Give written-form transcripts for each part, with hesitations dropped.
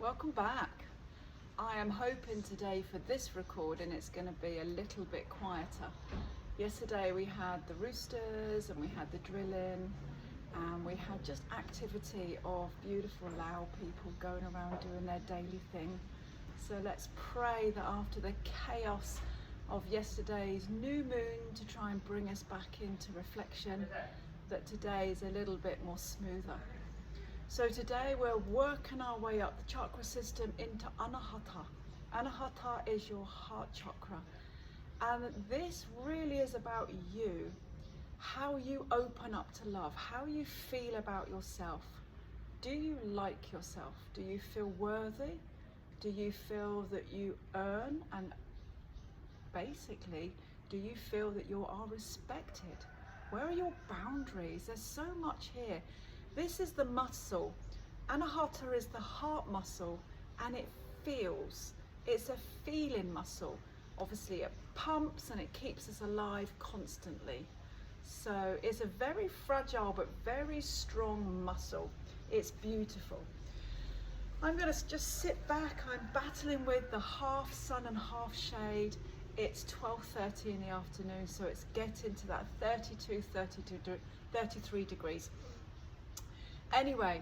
Welcome back. I am hoping today for this recording it's going to be a little bit quieter. Yesterday we had the roosters and we had the drilling and we had just activity of beautiful Lao people going around doing their daily thing. So let's pray that after the chaos of yesterday's new moon to try and bring us back into reflection, that today is a little bit more smoother. So today we're working our way up the chakra system into Anahata. Anahata is your heart chakra. And this really is about you, how you open up to love, how you feel about yourself. Do you like yourself? Do you feel worthy? Do you feel that you earn? And basically, do you feel that you are respected? Where are your boundaries? There's so much here. This is the muscle. Anahata is the heart muscle, and it feels. It's a feeling muscle. Obviously it pumps and it keeps us alive constantly. So it's a very fragile but very strong muscle. It's beautiful. I'm going to just sit back. I'm battling with the half sun and half shade. It's 12:30 in the afternoon, so it's getting to that 33 degrees. Anyway,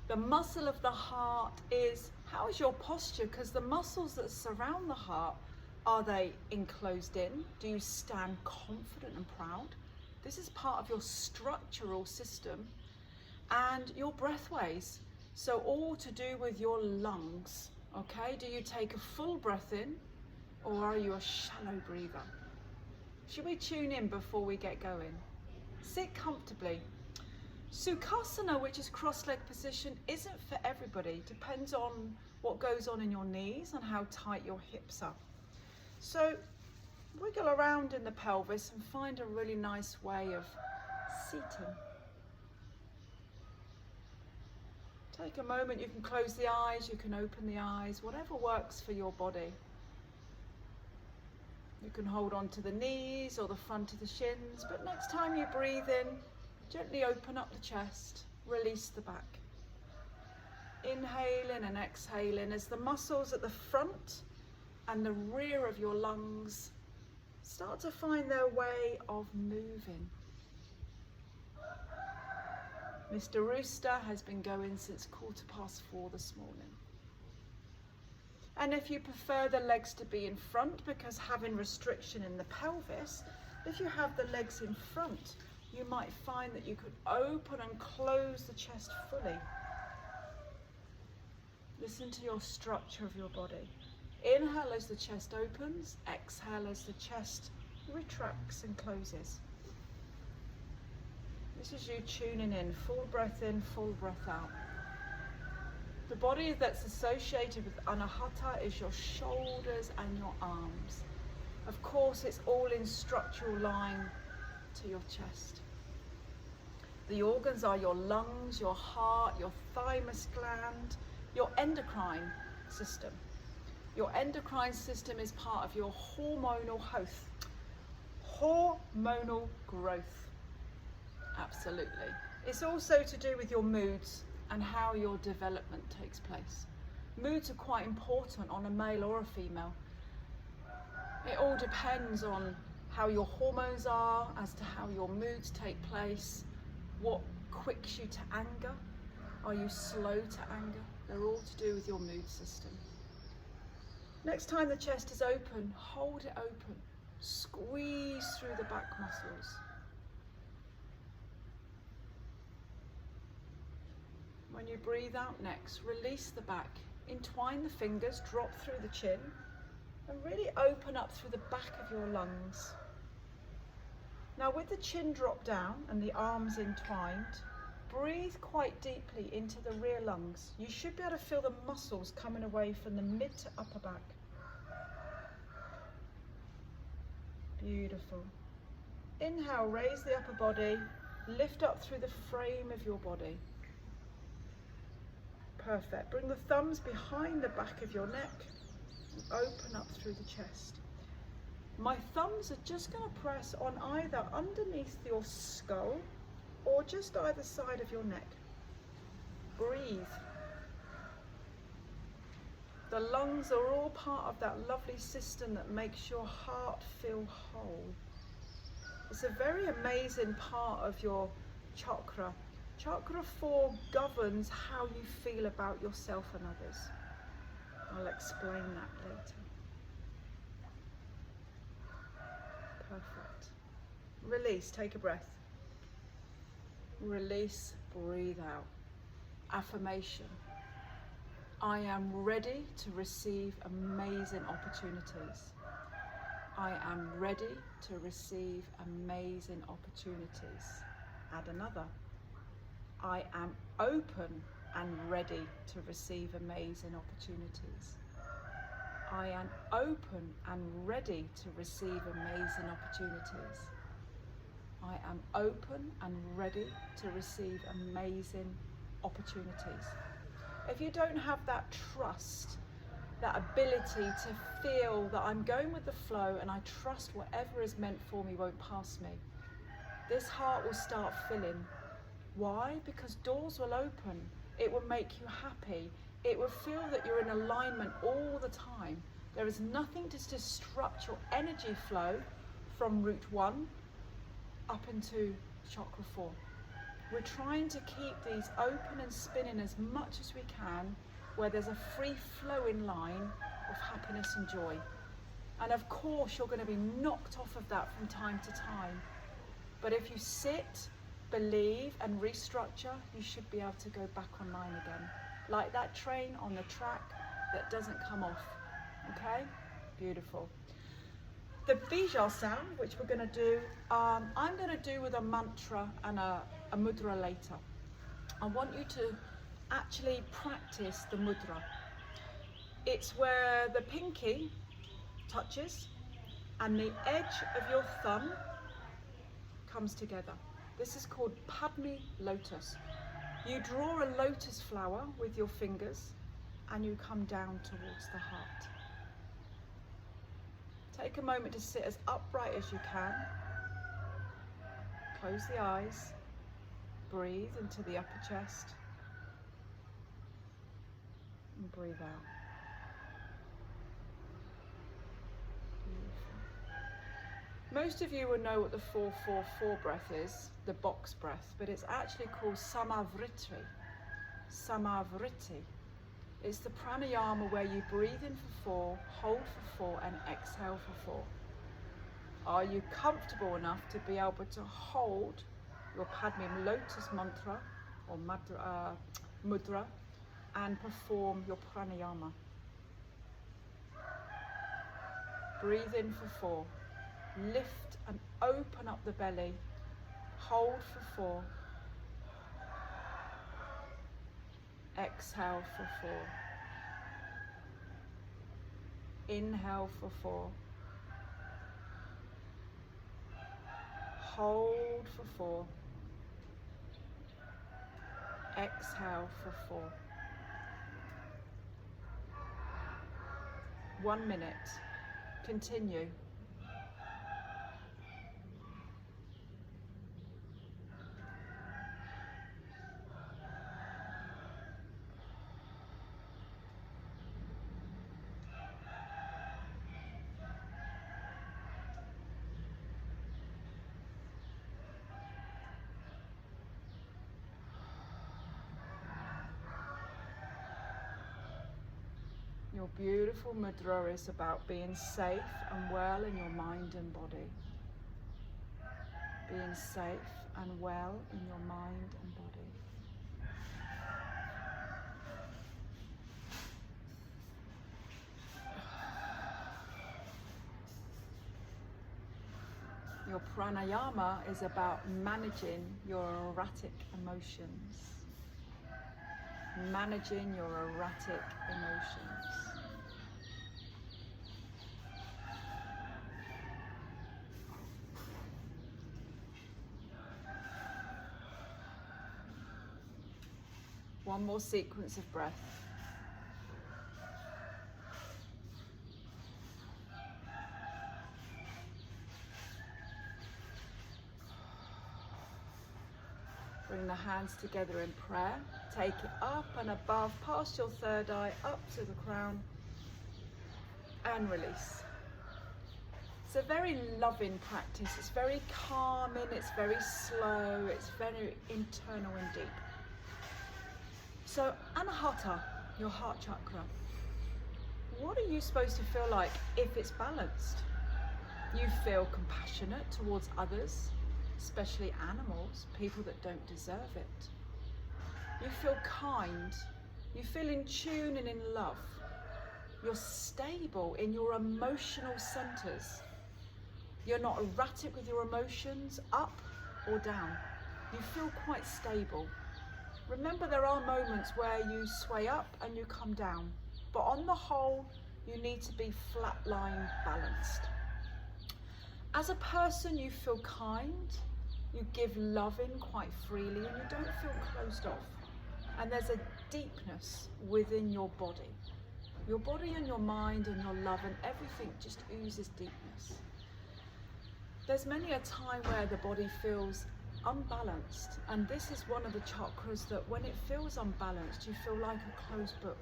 the muscle of the heart is, how is your posture? Because the muscles that surround the heart, are they enclosed in? Do you stand confident and proud? This is part of your structural system and your breathways. So all to do with your lungs, okay? Do you take a full breath in or are you a shallow breather? Should we tune in before we get going? Sit comfortably. Sukhasana, which is cross-leg position, isn't for everybody. Depends on what goes on in your knees and how tight your hips are. So wiggle around in the pelvis and find a really nice way of seating. Take a moment, you can close the eyes, you can open the eyes, whatever works for your body. You can hold on to the knees or the front of the shins, but next time you breathe in, gently open up the chest, release the back. Inhaling and exhaling as the muscles at the front and the rear of your lungs start to find their way of moving. Mr. Rooster has been going since 4:15 this morning. And if you prefer the legs to be in front because having restriction in the pelvis, if you have the legs in front, you might find that you could open and close the chest fully. Listen to your structure of your body. Inhale as the chest opens, exhale as the chest retracts and closes. This is you tuning in, full breath in, full breath out. The body that's associated with Anahata is your shoulders and your arms. Of course, it's all in structural line to your chest. The organs are your lungs, your heart, your thymus gland, your endocrine system. Your endocrine system is part of your hormonal health, hormonal growth. Absolutely. It's also to do with your moods and how your development takes place. Moods are quite important on a male or a female. It all depends on how your hormones are, as to how your moods take place, what quicks you to anger. Are you slow to anger? They're all to do with your mood system. Next time the chest is open, hold it open. Squeeze through the back muscles. When you breathe out next, release the back. Entwine the fingers, drop through the chin, and really open up through the back of your lungs. Now with the chin dropped down and the arms entwined, breathe quite deeply into the rear lungs. You should be able to feel the muscles coming away from the mid to upper back. Beautiful. Inhale, raise the upper body, lift up through the frame of your body. Perfect. Bring the thumbs behind the back of your neck and open up through the chest. My thumbs are just going to press on either underneath your skull or just either side of your neck. Breathe. The lungs are all part of that lovely system that makes your heart feel whole. It's a very amazing part of your chakra. Chakra 4 governs how you feel about yourself and others. I'll explain that later. Perfect. Release, take a breath. Release, breathe out. Affirmation. I am ready to receive amazing opportunities. I am ready to receive amazing opportunities. Add another. I am open and ready to receive amazing opportunities. I am open and ready to receive amazing opportunities. I am open and ready to receive amazing opportunities. If you don't have that trust, that ability to feel that I'm going with the flow and I trust whatever is meant for me won't pass me, this heart will start filling. Why? Because doors will open. It will make you happy. It will feel that you're in alignment all the time. There is nothing to disrupt your energy flow from root 1 up into chakra 4. We're trying to keep these open and spinning as much as we can, where there's a free flowing line of happiness and joy. And of course you're going to be knocked off of that from time to time. But if you sit, believe and restructure, you should be able to go back online again. Like that train on the track that doesn't come off. Okay? Beautiful. The bija sound, which we're going to do, I'm going to do with a mantra and a mudra later. I want you to actually practice the mudra. It's where the pinky touches and the edge of your thumb comes together. This is called Padme Lotus. You draw a lotus flower with your fingers and you come down towards the heart. Take a moment to sit as upright as you can. Close the eyes. Breathe into the upper chest. And breathe out. Beautiful. Most of you will know what the 4-4-4 breath is, the box breath, but it's actually called Samavriti. Samavriti. It's the pranayama where you breathe in for 4, hold for 4 and exhale for 4. Are you comfortable enough to be able to hold your Padme Lotus mantra or mudra and perform your pranayama? Breathe in for 4. Lift and open up the belly. Hold for 4. Exhale for 4. Inhale for 4. Hold for 4. Exhale for 4. 1 minute. Continue. Your beautiful mudra is about being safe and well in your mind and body. Being safe and well in your mind and body. Your pranayama is about managing your erratic emotions. Managing your erratic emotions. One more sequence of breath. Bring the hands together in prayer. Take it up and above, past your third eye, up to the crown. and release. It's a very loving practice. It's very calming, it's very slow, it's very internal and deep. So Anahata, your heart chakra, what are you supposed to feel like if it's balanced? You feel compassionate towards others, especially animals, people that don't deserve it. You feel kind, you feel in tune and in love. You're stable in your emotional centers. You're not erratic with your emotions, up or down. You feel quite stable. Remember, there are moments where you sway up and you come down, but on the whole, you need to be flatline balanced. As a person, you feel kind, you give love in quite freely, and you don't feel closed off. And there's a deepness within your body. Your body and your mind and your love and everything just oozes deepness. There's many a time where the body feels unbalanced, and this is one of the chakras that when it feels unbalanced, you feel like a closed book.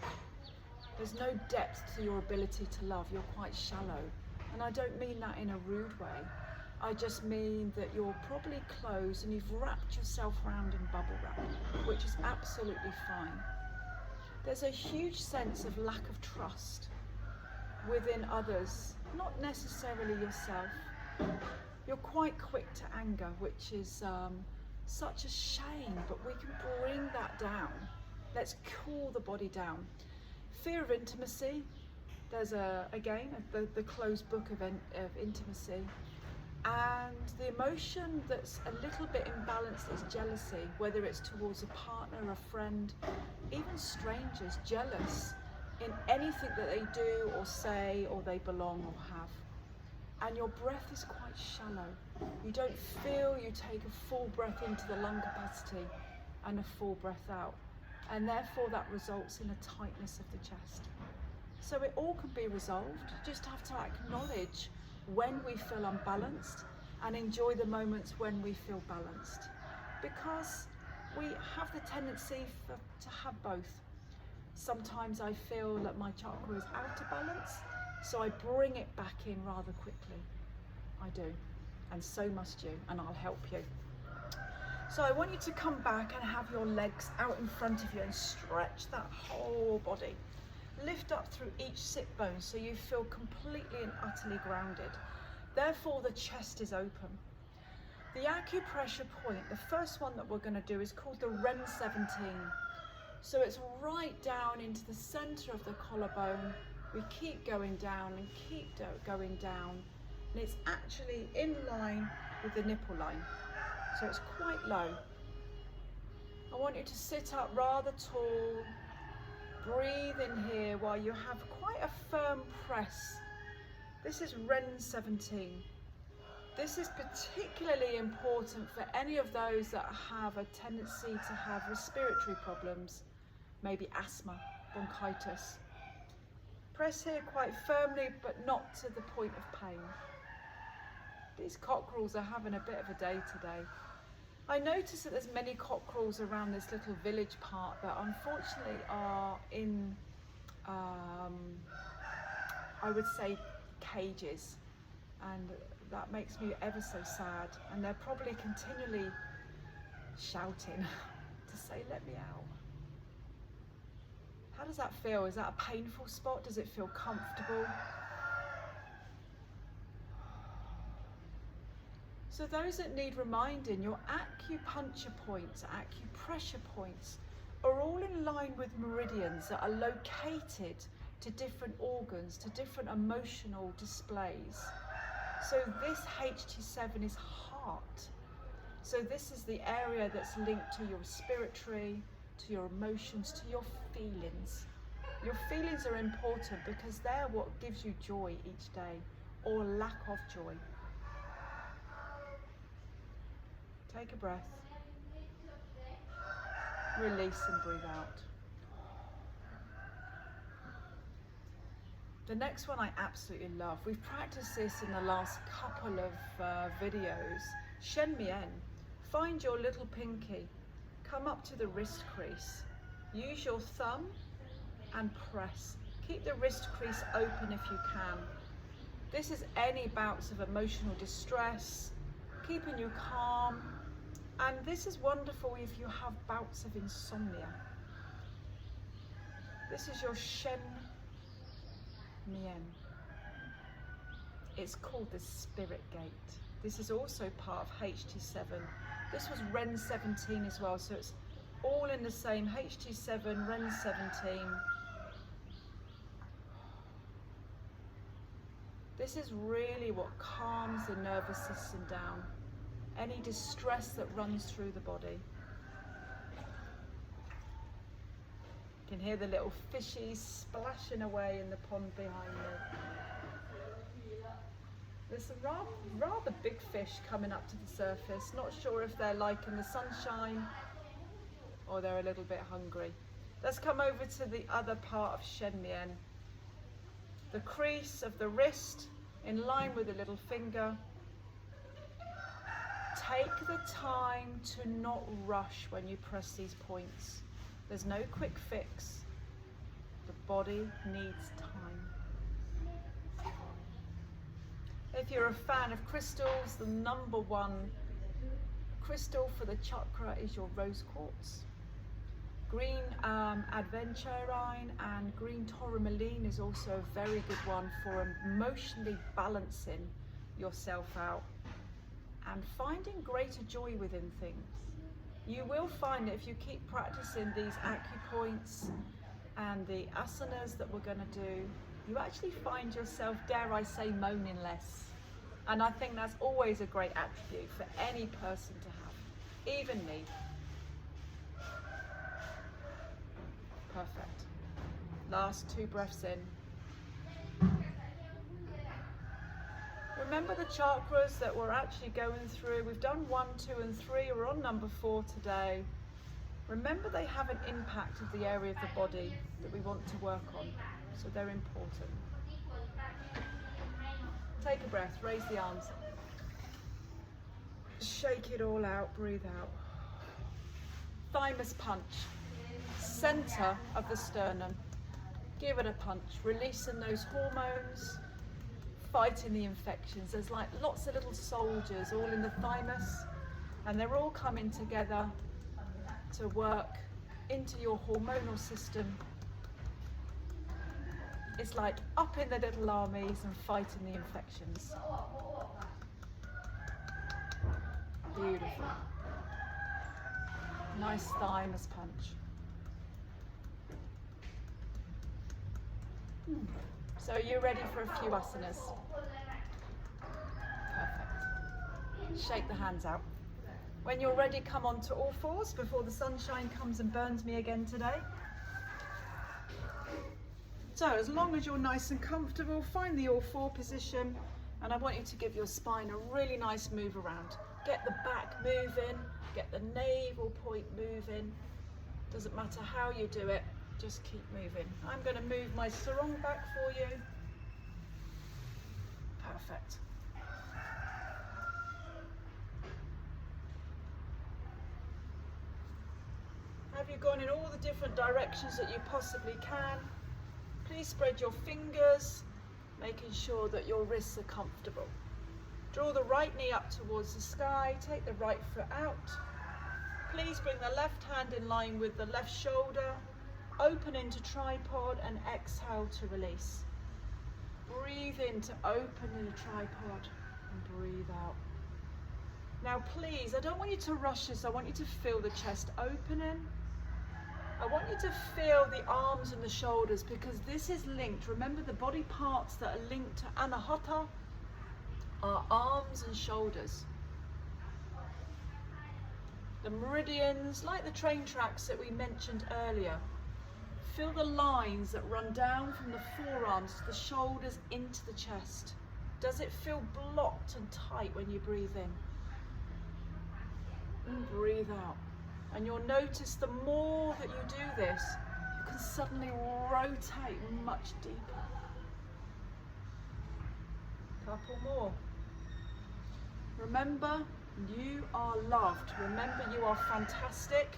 There's no depth to your ability to love, you're quite shallow. And I don't mean that in a rude way. I just mean that you're probably closed and you've wrapped yourself around in bubble wrap, which is absolutely fine. There's a huge sense of lack of trust within others, not necessarily yourself. You're quite quick to anger, which is such a shame, but we can bring that down. Let's cool the body down. Fear of intimacy. There's the closed book of intimacy. And the emotion that's a little bit imbalanced is jealousy, whether it's towards a partner, a friend, even strangers, jealous in anything that they do or say or they belong or have. And your breath is quite shallow. You don't feel you take a full breath into the lung capacity and a full breath out. And therefore that results in a tightness of the chest. So it all can be resolved. You just have to acknowledge when we feel unbalanced and enjoy the moments when we feel balanced. Because we have the tendency to have both. Sometimes I feel that my chakra is out of balance, so I bring it back in rather quickly. I do, and so must you, and I'll help you. So I want you to come back and have your legs out in front of you and stretch that whole body. Lift up through each sit bone so you feel completely and utterly grounded. Therefore the chest is open. The acupressure point, the first one that we're going to do, is called the REN 17. So it's right down into the center of the collarbone. We keep going down and keep going down, and it's actually in line with the nipple line. So it's quite low. I want you to sit up rather tall. Breathe in here while you have quite a firm press. This is REN 17. This is particularly important for any of those that have a tendency to have respiratory problems, maybe asthma, bronchitis. Press here quite firmly, but not to the point of pain. These cockerels are having a bit of a day today. I notice that there's many cockerels around this little village park that unfortunately are in, I would say, cages, and that makes me ever so sad. And they're probably continually shouting to say, "Let me out." How does that feel? Is that a painful spot? Does it feel comfortable? So those that need reminding, your acupuncture points, acupressure points, are all in line with meridians that are located to different organs, to different emotional displays. So this HT7 is heart. So this is the area that's linked to your respiratory, to your emotions, to your feelings. Your feelings are important because they're what gives you joy each day, or lack of joy. Take a breath, release and breathe out. The next one I absolutely love. We've practiced this in the last couple of videos. Shen Mian. Find your little pinky, come up to the wrist crease. Use your thumb and press. Keep the wrist crease open if you can. This is any bouts of emotional distress, keeping you calm. And this is wonderful if you have bouts of insomnia. This is your Shen Mien. It's called the Spirit Gate. This is also part of HT7. This was Ren 17 as well, so it's all in the same HT7, Ren 17. This is really what calms the nervous system down. Any distress that runs through the body. You can hear the little fishies splashing away in the pond behind me. There's some rather big fish coming up to the surface. Not sure if they're liking the sunshine or they're a little bit hungry. Let's come over to the other part of Shen Mien. The crease of the wrist in line with the little finger. Take the time to not rush when you press these points. There's no quick fix. The body needs time. If you're a fan of crystals, the number one crystal for the chakra is your rose quartz. Green adventurine and green tourmaline is also a very good one for emotionally balancing yourself out and finding greater joy within things. You will find that if you keep practicing these acupoints and the asanas that we're going to do, you actually find yourself, dare I say, moaning less. And I think that's always a great attribute for any person to have, even me. Perfect. Last 2 breaths in. Remember the chakras that we're actually going through. We've done 1, 2, and 3. We're on number 4 today. Remember they have an impact of the area of the body that we want to work on. So they're important. Take a breath, raise the arms. Shake it all out, breathe out. Thymus punch. Center of the sternum. Give it a punch, releasing those hormones, fighting the infections. There's like lots of little soldiers all in the thymus, and they're all coming together to work into your hormonal system. It's like up in the little armies and fighting the infections. Beautiful. Nice thymus punch. So are you ready for a few asanas? Perfect. Shake the hands out. When you're ready, come on to all fours before the sunshine comes and burns me again today. So as long as you're nice and comfortable, find the all four position, and I want you to give your spine a really nice move around. Get the back moving, get the navel point moving. Doesn't matter how you do it, just keep moving. I'm going to move my sarong back for you. Perfect. Have you gone in all the different directions that you possibly can? Please spread your fingers, making sure that your wrists are comfortable. Draw the right knee up towards the sky, take the right foot out. Please bring the left hand in line with the left shoulder, open into tripod and exhale to release. Breathe in to open in a tripod and breathe out. Now please, I don't want you to rush this, I want you to feel the chest opening. I want you to feel the arms and the shoulders, because this is linked. Remember, the body parts that are linked to Anahata are arms and shoulders. The meridians, like the train tracks that we mentioned earlier, feel the lines that run down from the forearms to the shoulders into the chest. Does it feel blocked and tight when you breathe in? And breathe out. And you'll notice the more that you do this, you can suddenly rotate much deeper. Couple more. Remember, you are loved. Remember, you are fantastic.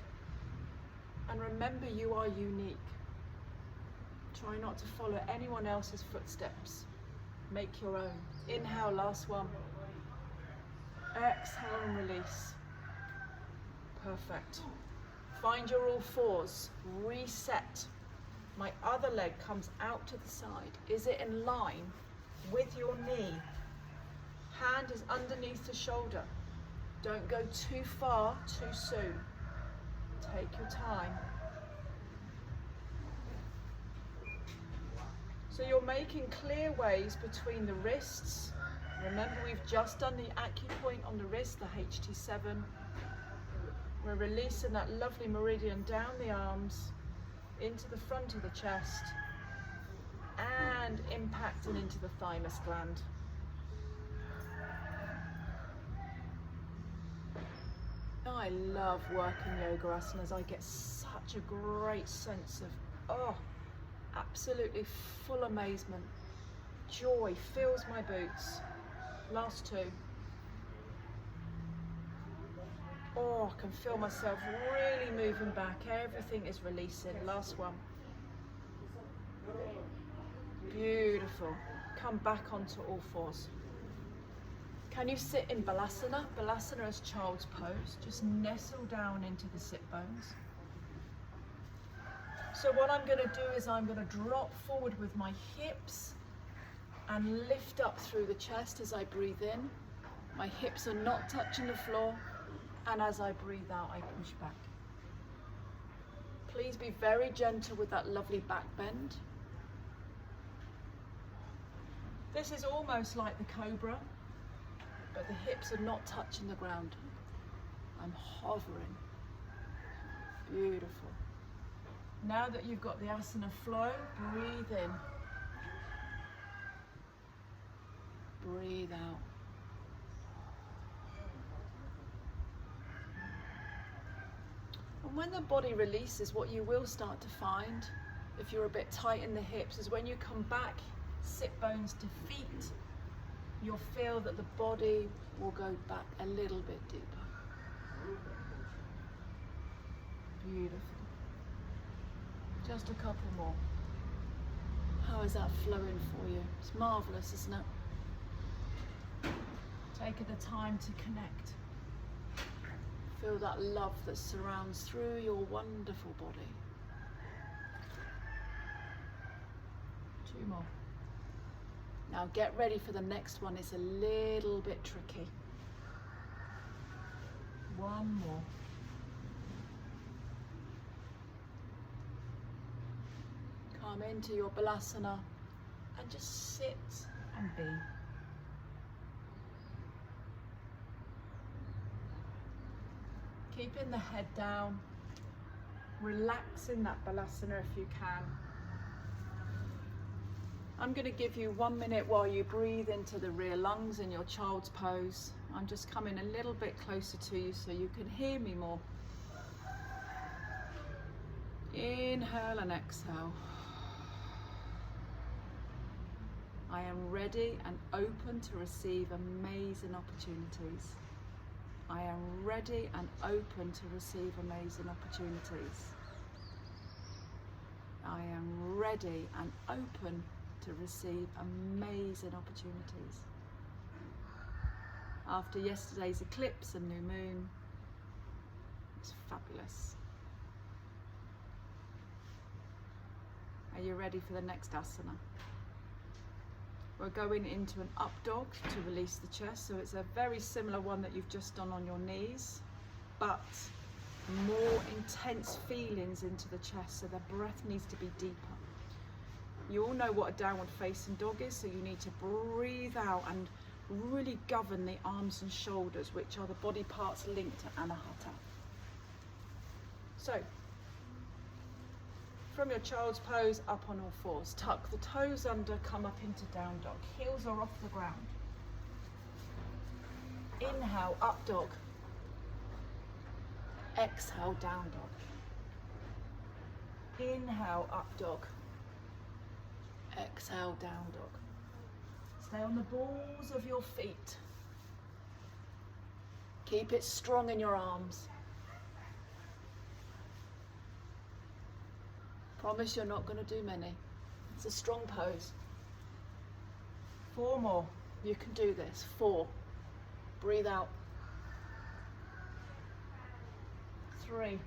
And remember, you are unique. Try not to follow anyone else's footsteps. Make your own. Inhale, last one. Exhale and release. Perfect. Find your all fours. Reset. My other leg comes out to the side. Is it in line with your knee? Hand is underneath the shoulder. Don't go too far too soon. Take your time. So you're making clear ways between the wrists. Remember, we've just done the acupoint on the wrist, the HT7. We're releasing that lovely meridian down the arms, into the front of the chest, and impacting into the thymus gland. I love working yoga asanas. I get such a great sense of, absolutely full amazement. Joy fills my boots. Last two. I can feel myself really moving back. Everything is releasing. Last one. Beautiful. Come back onto all fours. Can you sit in Balasana? Balasana is child's pose. Just nestle down into the sit bones. So what I'm going to do is I'm going to drop forward with my hips and lift up through the chest as I breathe in. My hips are not touching the floor, and as I breathe out, I push back. Please be very gentle with that lovely back bend. This is almost like the cobra, but the hips are not touching the ground. I'm hovering. Beautiful. Now that you've got the asana flow, breathe in. Breathe out. And when the body releases, what you will start to find, if you're a bit tight in the hips, is when you come back, sit bones to feet, you'll feel that the body will go back a little bit deeper. Beautiful. Just a couple more. How is that flowing for you? It's marvelous, isn't it? Taking the time to connect. Feel that love that surrounds through your wonderful body. Two more. Now get ready for the next one. It's a little bit tricky. One more. Come into your Balasana and just sit and be. Keeping the head down, relaxing that Balasana if you can. I'm going to give you 1 minute while you breathe into the rear lungs in your child's pose. I'm just coming a little bit closer to you so you can hear me more. Inhale and exhale. I am ready and open to receive amazing opportunities. I am ready and open to receive amazing opportunities. I am ready and open to receive amazing opportunities. After yesterday's eclipse and new moon, it's fabulous. Are you ready for the next asana? We're going into an up dog to release the chest, so it's a very similar one that you've just done on your knees, but more intense feelings into the chest, so the breath needs to be deeper. You all know what a downward facing dog is, so you need to breathe out and really govern the arms and shoulders, which are the body parts linked to Anahata. So, from your child's pose, up on all fours. Tuck the toes under, come up into down dog. Heels are off the ground. Inhale, up dog. Exhale, down dog. Inhale, up dog. Exhale, down dog. Stay on the balls of your feet. Keep it strong in your arms. Promise you're not going to do many. It's a strong pose. 4 more. You can do this. 4. Breathe out. 3.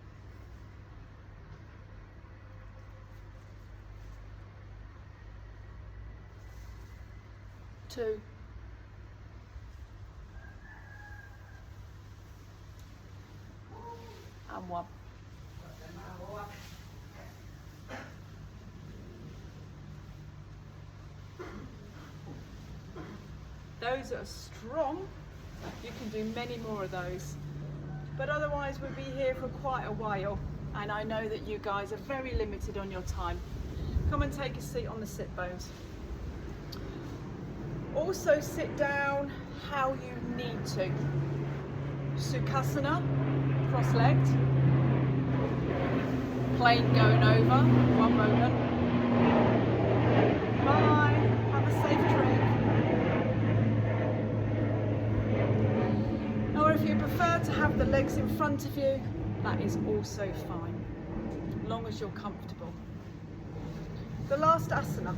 2. And 1. Those that are strong, you can do many more of those. But otherwise we'll be here for quite a while, and I know that you guys are very limited on your time. Come and take a seat on the sit bones. Also sit down how you need to. Sukhasana, cross-legged. Plane going over, 1 moment. Bye, have a safe trip. Or if you prefer to have the legs in front of you, that is also fine, as long as you're comfortable. The last asana,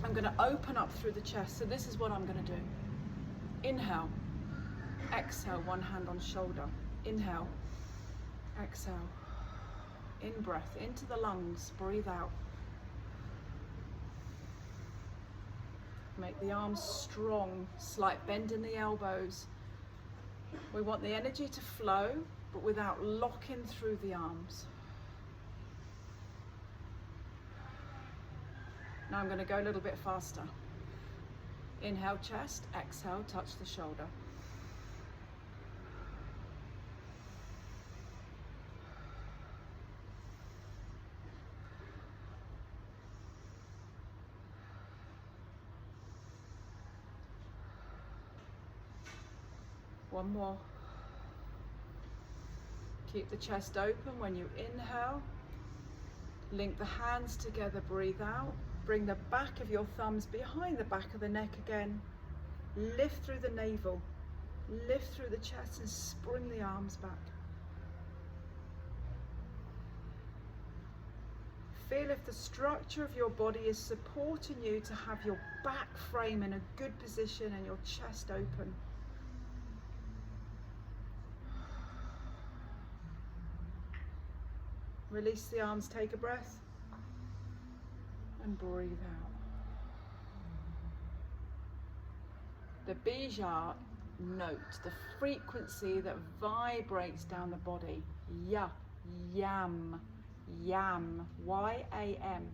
I'm going to open up through the chest. So this is what I'm going to do. Inhale, exhale, 1 hand on shoulder. Inhale, exhale. In breath, into the lungs, breathe out. Make the arms strong, slight bend in the elbows. We want the energy to flow, but without locking through the arms. Now I'm going to go a little bit faster. Inhale, chest, exhale, touch the shoulder. One more. Keep the chest open when you inhale. Link the hands together, breathe out. Bring the back of your thumbs behind the back of the neck again. Lift through the navel, lift through the chest and spring the arms back. Feel if the structure of your body is supporting you to have your back frame in a good position and your chest open. Release the arms, take a breath, and breathe out. The bija note, the frequency that vibrates down the body. Ya, yam, yam, Y-A-M.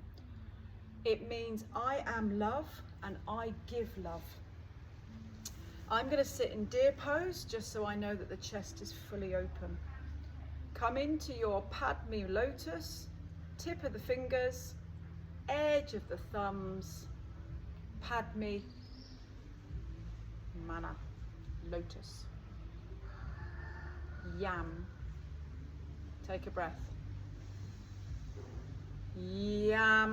It means I am love and I give love. I'm going to sit in deer pose just so I know that the chest is fully open. Come into your Padme lotus, tip of the fingers, edge of the thumbs, Padme, Mana, lotus. Yam. Take a breath. Yam.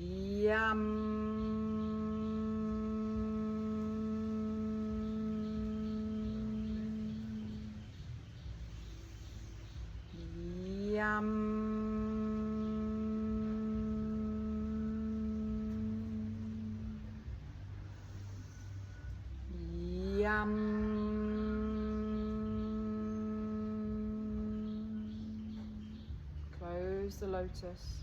Yam. Close the lotus.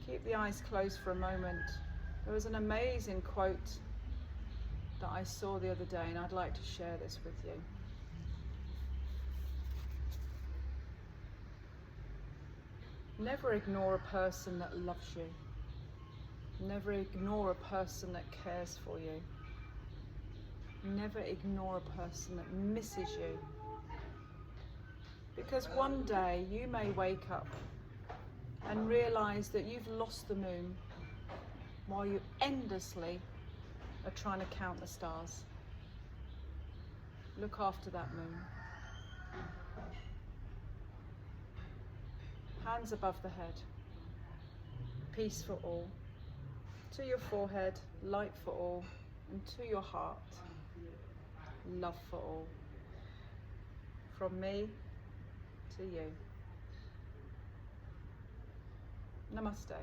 Keep the eyes closed for a moment. There was an amazing quote that I saw the other day and I'd like to share this with you. Never ignore a person that loves you. Never ignore a person that cares for you. Never ignore a person that misses you. Because one day you may wake up and realize that you've lost the moon while you endlessly are trying to count the stars. Look after that moon. Hands above the head. Peace for all. To your forehead, light for all. And to your heart, love for all. From me to you. Namaste.